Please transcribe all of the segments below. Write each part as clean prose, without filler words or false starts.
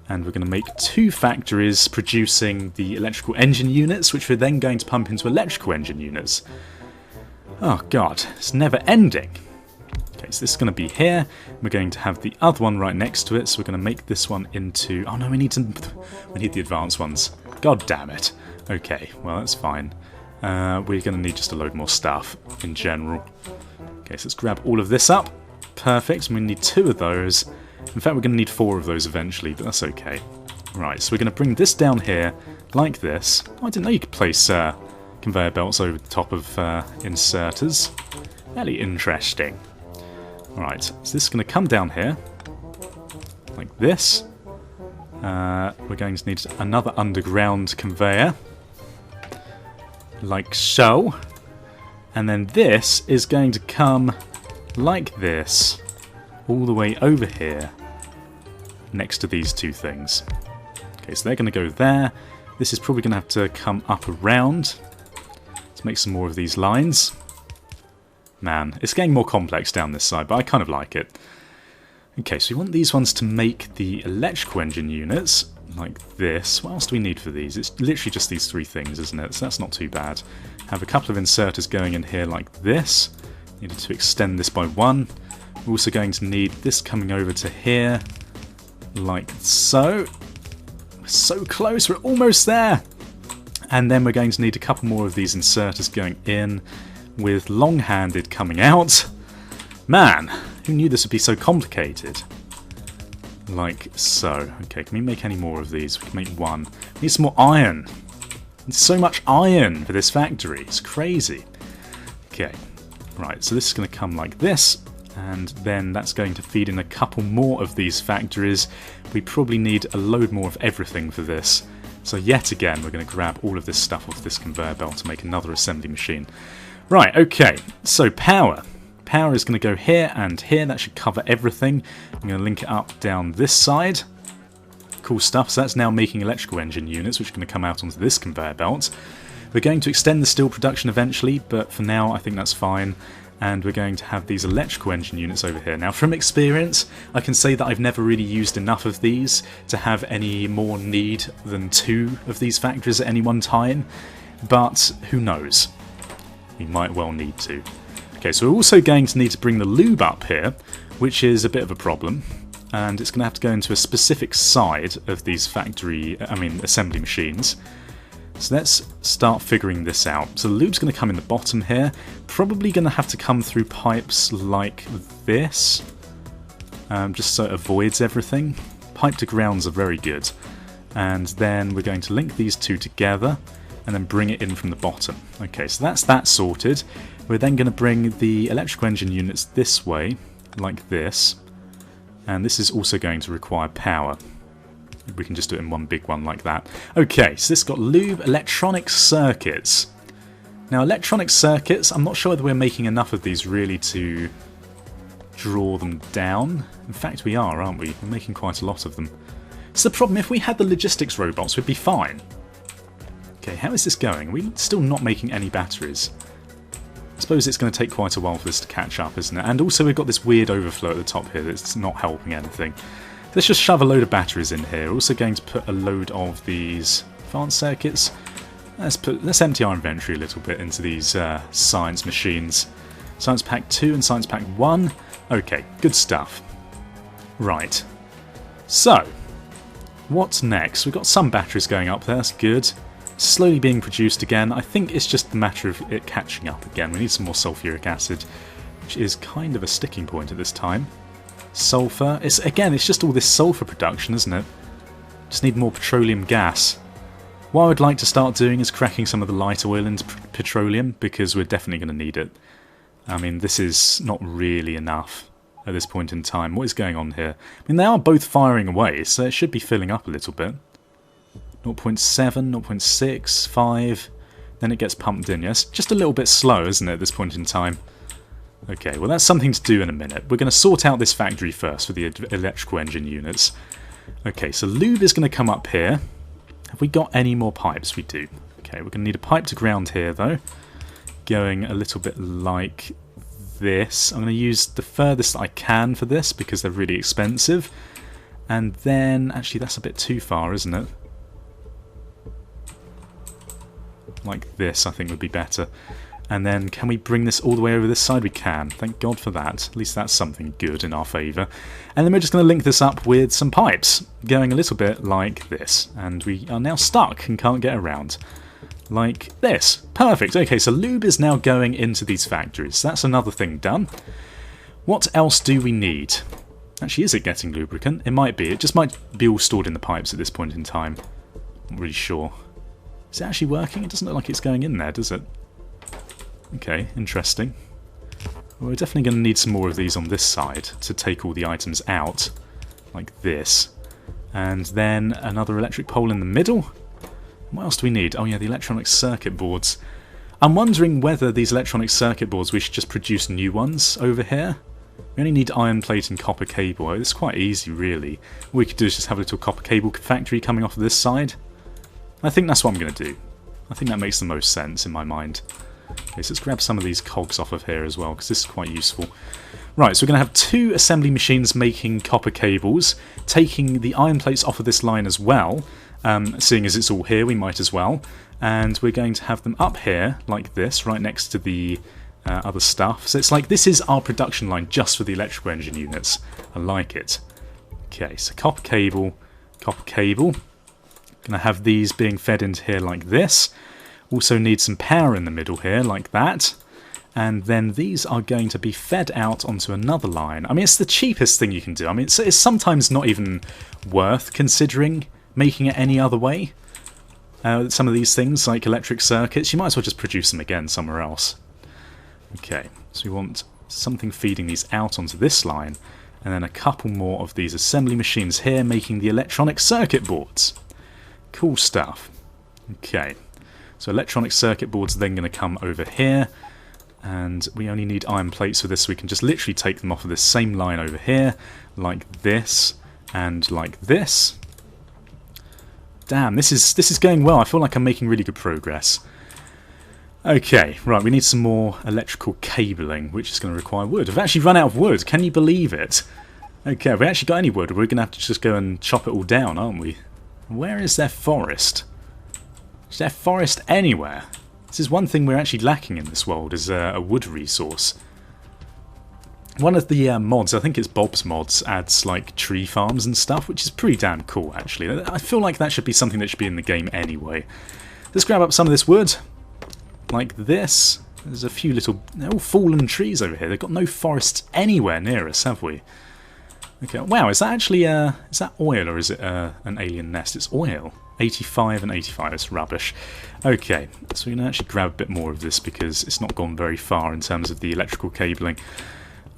And we're going to make 2 factories producing the electrical engine units, which we're then going to pump into electrical engine units. Oh god, it's never ending. Okay, so this is going to be here. We're going to have the other one right next to it, so we're going to make this one into... Oh no, we need the advanced ones. God damn it. Okay, well that's fine. We're going to need just a load more stuff in general. Okay, so let's grab all of this up. Perfect, and we need 2 of those. In fact, we're going to need 4 of those eventually, but that's okay. Right, so we're going to bring this down here, like this. Oh, I didn't know you could place conveyor belts over the top of inserters. Fairly interesting. Right, so this is going to come down here, like this. We're going to need another underground conveyor, like so. And then this is going to come like this, all the way over here, next to these 2 things. Okay, so they're going to go there. This is probably going to have to come up around. Let's make some more of these lines. Man, it's getting more complex down this side, but I kind of like it. Okay, so we want these ones to make the electrical engine units, like this. What else do we need for these? It's literally just these 3 things, isn't it? So that's not too bad. Have a couple of inserters going in here like this. Needed to extend this by 1. We're also going to need this coming over to here, like so. We're so close, we're almost there! And then we're going to need a couple more of these inserters going in, with long-handed coming out. Man, who knew this would be so complicated? Like so. Okay, can we make any more of these? We can make 1. We need some more iron. There's so much iron for this factory, it's crazy. Okay, right, so this is going to come like this. And then that's going to feed in a couple more of these factories. We probably need a load more of everything for this. So yet again, we're going to grab all of this stuff off this conveyor belt to make another assembly machine. Right, okay, so power. Power is going to go here and here. That should cover everything. I'm going to link it up down this side. Cool stuff. So that's now making electrical engine units, which are going to come out onto this conveyor belt. We're going to extend the steel production eventually, but for now I think that's fine. And we're going to have these electrical engine units over here. Now, from experience, I can say that I've never really used enough of these to have any more need than 2 of these factories at any one time, but who knows? We might well need to. Okay, so we're also going to need to bring the lube up here, which is a bit of a problem, and it's going to have to go into a specific side of these assembly machines. So let's start figuring this out. So the lube's going to come in the bottom here, probably going to have to come through pipes like this, just so it avoids everything. Pipe to grounds are very good. And then we're going to link these 2 together, and then bring it in from the bottom. Okay, so that's that sorted. We're then going to bring the electrical engine units this way, like this, and this is also going to require power. We can just do it in one big one like that. Okay, so this has got lube electronic circuits. Now, electronic circuits, I'm not sure whether we're making enough of these really to draw them down. In fact, we are, aren't we? We're making quite a lot of them. It's the problem, if we had the logistics robots, we'd be fine. Okay, how is this going? Are we still not making any batteries? I suppose it's going to take quite a while for this to catch up, isn't it? And also we've got this weird overflow at the top here that's not helping anything. Let's just shove a load of batteries in here. We're also going to put a load of these advanced circuits. Let's empty our inventory a little bit into these science machines. Science Pack 2 and Science Pack 1. Okay, good stuff. Right. So, what's next? We've got some batteries going up there, that's good. Slowly being produced again. I think it's just a matter of it catching up again. We need some more sulfuric acid, which is kind of a sticking point at this time. Sulfur. It's just all this sulfur production, isn't it? Just need more petroleum gas. What I would like to start doing is cracking some of the light oil into petroleum, because we're definitely going to need it. I mean, this is not really enough at this point in time. What is going on here? I mean, they are both firing away, so it should be filling up a little bit. 0.7, 0.6, 5, then it gets pumped in. Yes, just a little bit slow, isn't it, at this point in time? Okay, well that's something to do in a minute. We're going to sort out this factory first for the electrical engine units. Okay, so lube is going to come up here. Have we got any more pipes? We do. Okay, we're going to need a pipe to ground here, though. Going a little bit like this. I'm going to use the furthest I can for this, because they're really expensive. And then, actually that's a bit too far, isn't it? Like this, I think would be better. And then, can we bring this all the way over this side? We can. Thank God for that. At least that's something good in our favour. And then we're just going to link this up with some pipes, going a little bit like this. And we are now stuck and can't get around. Like this. Perfect. Okay, so lube is now going into these factories. That's another thing done. What else do we need? Actually, is it getting lubricant? It might be. It just might be all stored in the pipes at this point in time. Not really sure. Is it actually working? It doesn't look like it's going in there, does it? Okay, interesting. Well, we're definitely going to need some more of these on this side to take all the items out, like this. And then another electric pole in the middle. What else do we need? Oh yeah, the electronic circuit boards. I'm wondering whether these electronic circuit boards, we should just produce new ones over here. We only need iron plate and copper cable. It's quite easy, really. All we could do is just have a little copper cable factory coming off of this side. I think that's what I'm going to do. I think that makes the most sense in my mind. Okay, so let's grab some of these cogs off of here as well, because this is quite useful. Right, so we're going to have 2 assembly machines making copper cables, taking the iron plates off of this line as well. Seeing as it's all here, we might as well. And we're going to have them up here, like this, right next to the other stuff. So it's like this is our production line just for the electrical engine units. I like it. Okay, so copper cable, copper cable. Going to have these being fed into here like this. Also need some power in the middle here, like that. And then these are going to be fed out onto another line. I mean, it's the cheapest thing you can do. I mean, it's sometimes not even worth considering making it any other way. Some of these things, like electric circuits, you might as well just produce them again somewhere else. Okay, so we want something feeding these out onto this line. And then a couple more of these assembly machines here making the electronic circuit boards. Cool stuff. Okay. So electronic circuit boards are then going to come over here, and we only need iron plates for this, so we can just literally take them off of this same line over here, like this, and like this. Damn, this is going well. I feel like I'm making really good progress. Okay, right, we need some more electrical cabling, which is going to require wood. I've actually run out of wood, can you believe it? Okay, have we actually got any wood? We're going to have to just go and chop it all down, aren't we? Where is their forest? Is there forest anywhere? This is one thing we're actually lacking in this world, is a wood resource. One of the mods, I think it's Bob's mods, adds like tree farms and stuff, which is pretty damn cool actually. I feel like that should be something that should be in the game anyway. Let's grab up some of this wood, like this. There's a few little, they're all fallen trees over here. They've got no forests anywhere near us, have we? Okay, wow, is that actually, is that oil or is it an alien nest? It's oil. 85 and 85, it's rubbish. Okay, so we're going to actually grab a bit more of this because it's not gone very far in terms of the electrical cabling.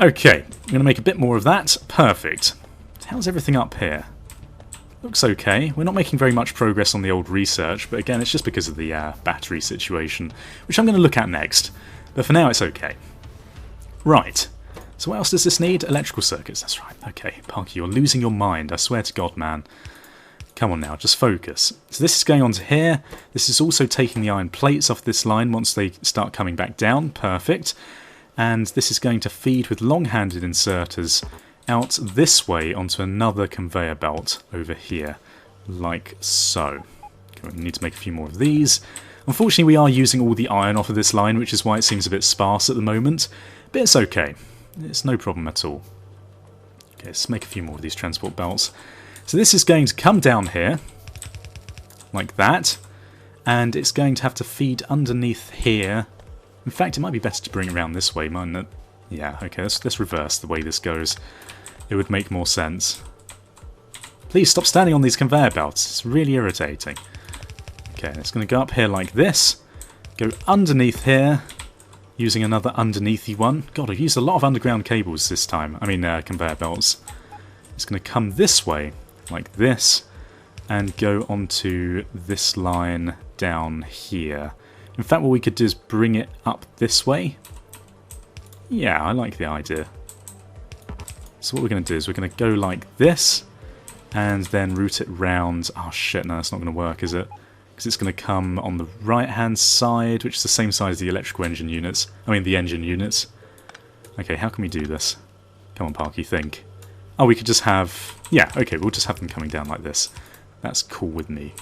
Okay, I'm going to make a bit more of that. Perfect. How's everything up here? Looks okay. We're not making very much progress on the old research, but again, it's just because of the battery situation, which I'm going to look at next. But for now, it's okay. Right. So what else does this need? Electrical circuits, that's right. Okay, Parky, you're losing your mind. I swear to God, man. Come on now, just focus. So this is going on to here. This is also taking the iron plates off this line once they start coming back down. Perfect. And this is going to feed with long-handed inserters out this way onto another conveyor belt over here, like so. Okay, we need to make a few more of these. Unfortunately, we are using all the iron off of this line, which is why it seems a bit sparse at the moment. But it's okay. It's no problem at all. Okay, let's make a few more of these transport belts. So this is going to come down here, like that, and it's going to have to feed underneath here. In fact, it might be better to bring it around this way, mightn't it? Yeah, okay, let's reverse the way this goes. It would make more sense. Please stop standing on these conveyor belts, it's really irritating. Okay, it's going to go up here like this, go underneath here, using another underneathy one. God, I've used a lot of underground cables this time, I mean conveyor belts. It's going to come this way, like this, and go onto this line down here. In fact, what we could do is bring it up this way. Yeah, I like the idea. So what we're going to do is we're going to go like this, and then route it round. Oh shit, no, that's not going to work, is it? Because it's going to come on the right-hand side, which is the same size as the electrical engine units. I mean, the engine units. Okay, how can we do this? Come on, Parky, think. Oh, we could just have Yeah, okay, we'll just have them coming down like this. That's cool with me.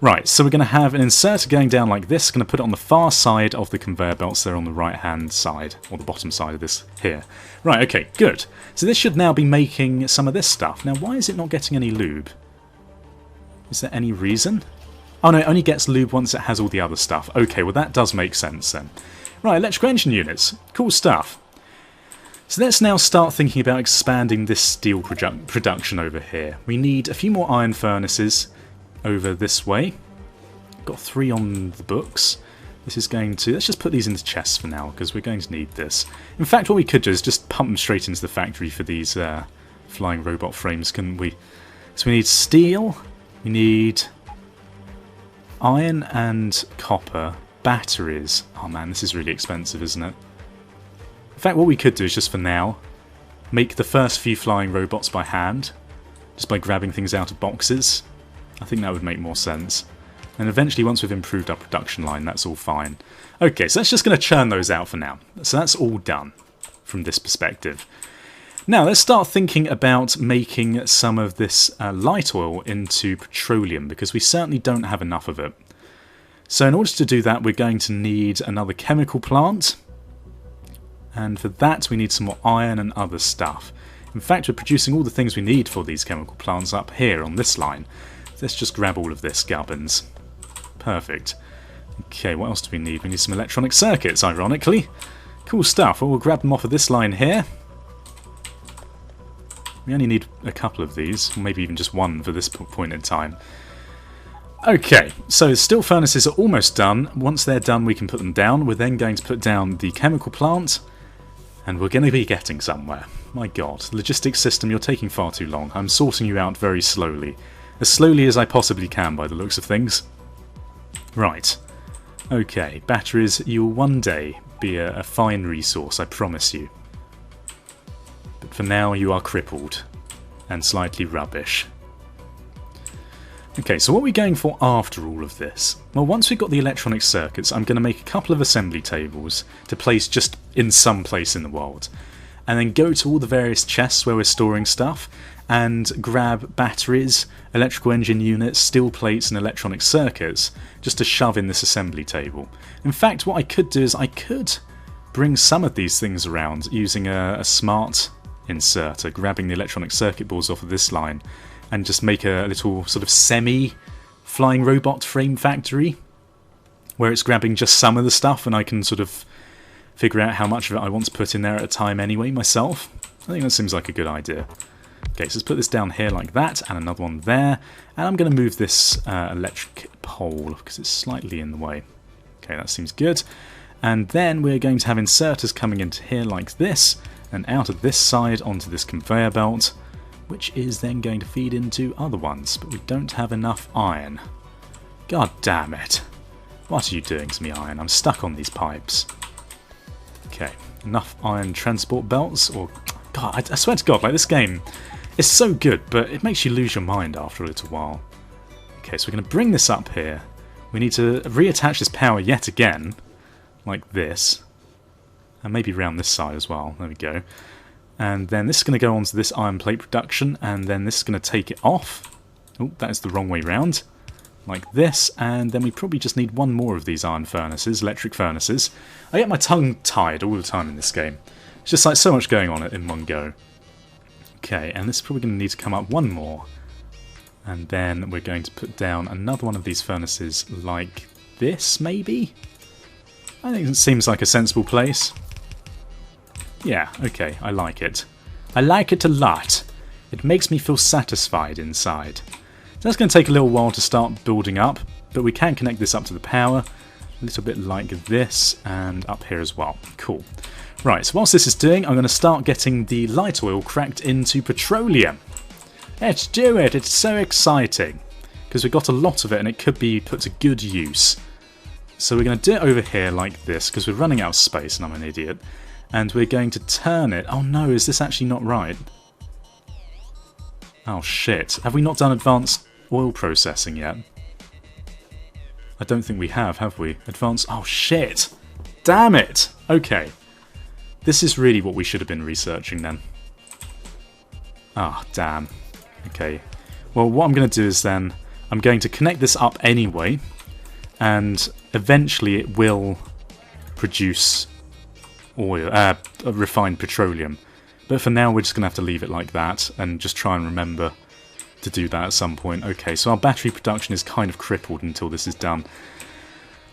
Right, so we're going to have an inserter going down like this. Going to put it on the far side of the conveyor belts there on the right-hand side, or the bottom side of this here. Right, okay, good. So this should now be making some of this stuff. Now, why is it not getting any lube? Is there any reason? Oh no, it only gets lube once it has all the other stuff. Okay, well that does make sense then. Right, electrical engine units. Cool stuff. So let's now start thinking about expanding this steel production over here. We need a few more iron furnaces over this way. Got 3 on the books. This is going to... Let's just put these into chests for now, because we're going to need this. In fact, what we could do is just pump them straight into the factory for these flying robot frames, couldn't we? So we need steel, we need iron and copper, batteries. Oh man, this is really expensive, isn't it? In fact, what we could do is just for now, make the first few flying robots by hand, just by grabbing things out of boxes. I think that would make more sense. And eventually, once we've improved our production line, that's all fine. Okay, so that's just going to churn those out for now. So that's all done from this perspective. Now, let's start thinking about making some of this light oil into petroleum, because we certainly don't have enough of it. So in order to do that, we're going to need another chemical plant. And for that, we need some more iron and other stuff. In fact, we're producing all the things we need for these chemical plants up here on this line. Let's just grab all of this, gubbins. Perfect. Okay, what else do we need? We need some electronic circuits, ironically. Cool stuff. Well, we'll grab them off of this line here. We only need a couple of these, or maybe even just one for this point in time. Okay, so steel furnaces are almost done. Once they're done, we can put them down. We're then going to put down the chemical plant, and we're going to be getting somewhere. My god, logistics system, you're taking far too long. I'm sorting you out very slowly. As slowly as I possibly can, by the looks of things. Right. Okay, batteries, you'll one day be a fine resource, I promise you. But for now, you are crippled. And slightly rubbish. Okay, so what are we going for after all of this? Well, once we've got the electronic circuits, I'm going to make a couple of assembly tables to place just in some place in the world. And then go to all the various chests where we're storing stuff and grab batteries, electrical engine units, steel plates and electronic circuits just to shove in this assembly table. In fact, what I could do is I could bring some of these things around using a smart inserter, grabbing the electronic circuit boards off of this line and just make a little sort of semi-flying robot frame factory where it's grabbing just some of the stuff and I can sort of figure out how much of it I want to put in there at a time anyway myself. I think that seems like a good idea. Okay, so let's put this down here like that, and another one there. And I'm going to move this electric pole, because it's slightly in the way. Okay, that seems good. And then we're going to have inserters coming into here like this, and out of this side onto this conveyor belt, which is then going to feed into other ones. But we don't have enough iron. God damn it. What are you doing to me, iron? I'm stuck on these pipes. Okay, enough iron transport belts, or... God, I swear to God, like this game... It's so good, but it makes you lose your mind after a little while. Okay, so we're going to bring this up here. We need to reattach this power yet again, like this. And maybe around this side as well. There we go. And then this is going to go onto this iron plate production, and then this is going to take it off. Oh, that is the wrong way round. Like this, and then we probably just need one more of these iron furnaces, electric furnaces. I get my tongue tied all the time in this game. It's just like so much going on in one go. Okay, and this is probably going to need to come up one more. And then we're going to put down another one of these furnaces like this, maybe? I think it seems like a sensible place. Yeah, okay, I like it. I like it a lot. It makes me feel satisfied inside. So that's going to take a little while to start building up, but we can connect this up to the power. A little bit like this, and up here as well. Cool. Right, so whilst this is doing, I'm going to start getting the light oil cracked into petroleum. Let's do it, it's so exciting. Because we've got a lot of it and it could be put to good use. So we're going to do it over here like this, because we're running out of space and I'm an idiot. And we're going to turn it... Oh no, is this actually not right? Oh shit, have we not done advanced oil processing yet? I don't think we have we? Advanced... Oh shit! Damn it! Okay. This is really what we should have been researching then. Ah, damn. Okay. Well, what I'm going to do is then, I'm going to connect this up anyway, and eventually it will produce oil, refined petroleum. But for now, we're just going to have to leave it like that, and just try and remember to do that at some point. Okay, so our battery production is kind of crippled until this is done.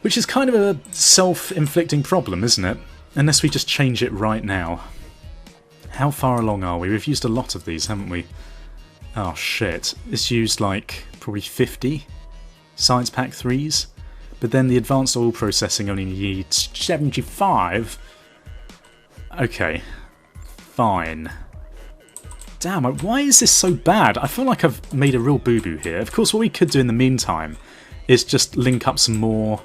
Which is kind of a self-inflicting problem, isn't it? Unless we just change it right now. How far along are we? We've used a lot of these, haven't we? Oh shit. It's used like probably 50 Science Pack 3s. But then the advanced oil processing only needs 75. Okay. Fine. Damn, why is this so bad? I feel like I've made a real boo-boo here. Of course, what we could do in the meantime is just link up some more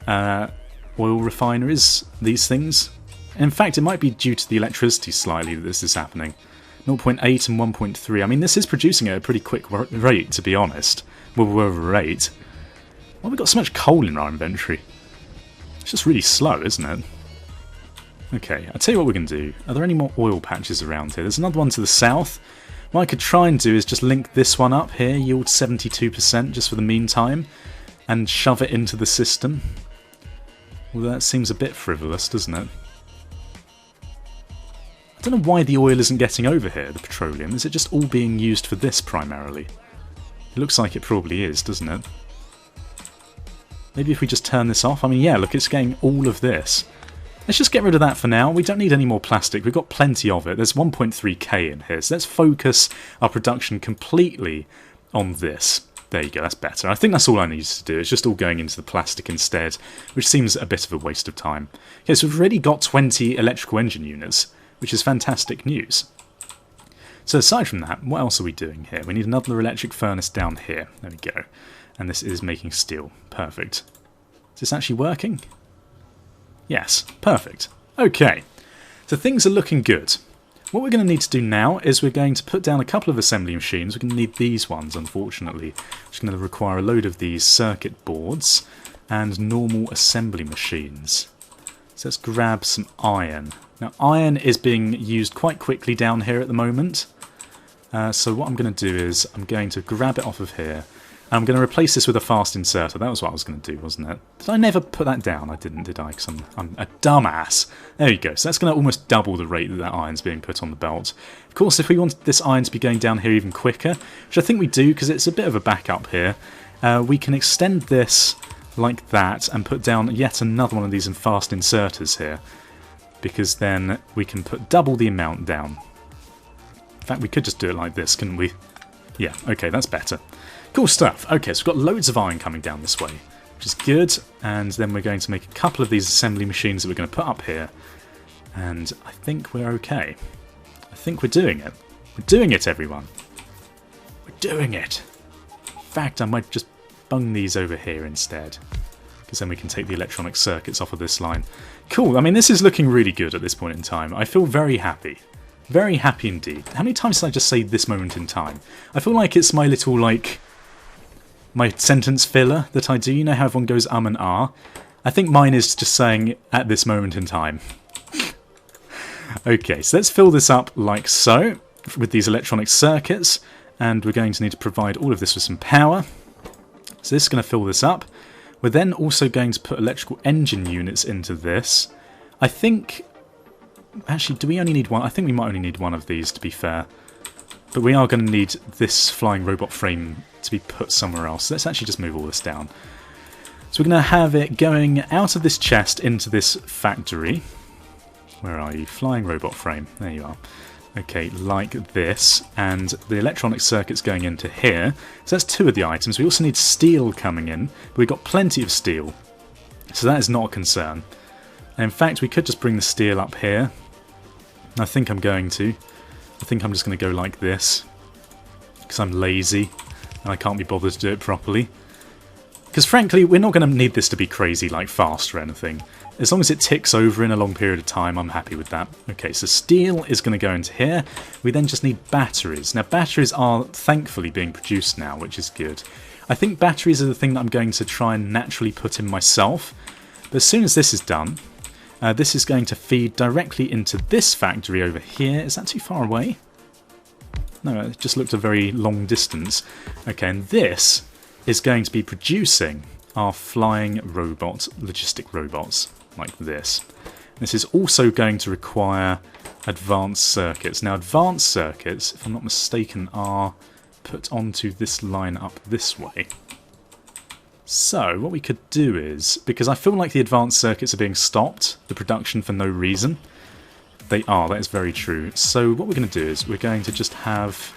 oil refineries, these things. In fact, it might be due to the electricity slightly that this is happening. 0.8 and 1.3. I mean, this is producing at a pretty quick rate, to be honest. Well, rate. Why have we got so much coal in our inventory? It's just really slow, isn't it? Okay, I'll tell you what we can do. Are there any more oil patches around here? There's another one to the south. What I could try and do is just link this one up here, yield 72% just for the meantime, and shove it into the system. Well, that seems a bit frivolous, doesn't it? I don't know why the oil isn't getting over here, the petroleum. Is it just all being used for this primarily? It looks like it probably is, doesn't it? Maybe if we just turn this off? I mean, yeah, look, it's getting all of this. Let's just get rid of that for now. We don't need any more plastic. We've got plenty of it. There's 1.3k in here, so let's focus our production completely on this. There you go, that's better. I think that's all I need to do. It's just all going into the plastic instead, which seems a bit of a waste of time. Okay, so we've already got 20 electrical engine units, which is fantastic news. So aside from that, what else are we doing here? We need another electric furnace down here. There we go. And this is making steel. Perfect. Is this actually working? Yes, perfect. Okay, so things are looking good. What we're going to need to do now is we're going to put down a couple of assembly machines. We're going to need these ones, unfortunately. Which is going to require a load of these circuit boards and normal assembly machines. So let's grab some iron. Now, iron is being used quite quickly down here at the moment. So what I'm going to do is I'm going to grab it off of here. And I'm going to replace this with a fast inserter. That was what I was going to do, wasn't it? Did I never put that down? I didn't, did I? Because I'm a dumbass. There you go. So that's going to almost double the rate that that iron's being put on the belt. Of course, if we wanted this iron to be going down here even quicker, which I think we do because it's a bit of a backup here, we can extend this like that and put down yet another one of these fast inserters here. Because then we can put double the amount down. In fact, we could just do it like this, couldn't we? Yeah, okay, that's better. Cool stuff. Okay, so we've got loads of iron coming down this way, which is good. And then we're going to make a couple of these assembly machines that we're going to put up here. And I think we're okay. I think we're doing it. We're doing it, everyone. We're doing it. In fact, I might just bung these over here instead, because then we can take the electronic circuits off of this line. Cool. I mean, this is looking really good at this point in time. I feel very happy. Very happy indeed. How many times did I just say this moment in time? I feel like it's my little, like, my sentence filler that I do. You know how everyone goes and ah? I think mine is just saying at this moment in time. Okay, so let's fill this up like so with these electronic circuits, and we're going to need to provide all of this with some power. So this is going to fill this up. We're then also going to put electrical engine units into this. I think... Actually, do we only need one? I think we might only need one of these, to be fair. But we are going to need this flying robot frame to be put somewhere else. Let's actually just move all this down. So we're going to have it going out of this chest into this factory. Where are you? Flying robot frame. There you are. Okay, like this. And the electronic circuit's going into here. So that's two of the items. We also need steel coming in. But we've got plenty of steel. So that is not a concern. And in fact, we could just bring the steel up here. I think I'm going to. I think I'm just going to go like this. Because I'm lazy. And I can't be bothered to do it properly. Because frankly, we're not going to need this to be crazy, like fast or anything. As long as it ticks over in a long period of time, I'm happy with that. Okay, so steel is going to go into here. We then just need batteries. Now, batteries are thankfully being produced now, which is good. I think batteries are the thing that I'm going to try and naturally put in myself. But as soon as this is done, this is going to feed directly into this factory over here. Is that too far away? No, it just looked a very long distance. Okay, and this is going to be producing our flying robot, logistic robots, like this. This is also going to require advanced circuits. Now, advanced circuits, if I'm not mistaken, are put onto this line up this way. So, what we could do is, because I feel like the advanced circuits are being stopped, the production for no reason. They are, that is very true. So what we're going to do is we're going to just have...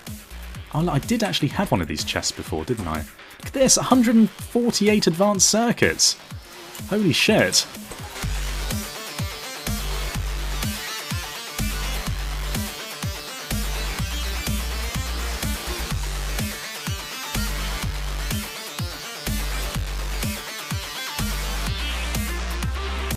Oh, I did actually have one of these chests before, didn't I? Look at this, 148 advanced circuits! Holy shit!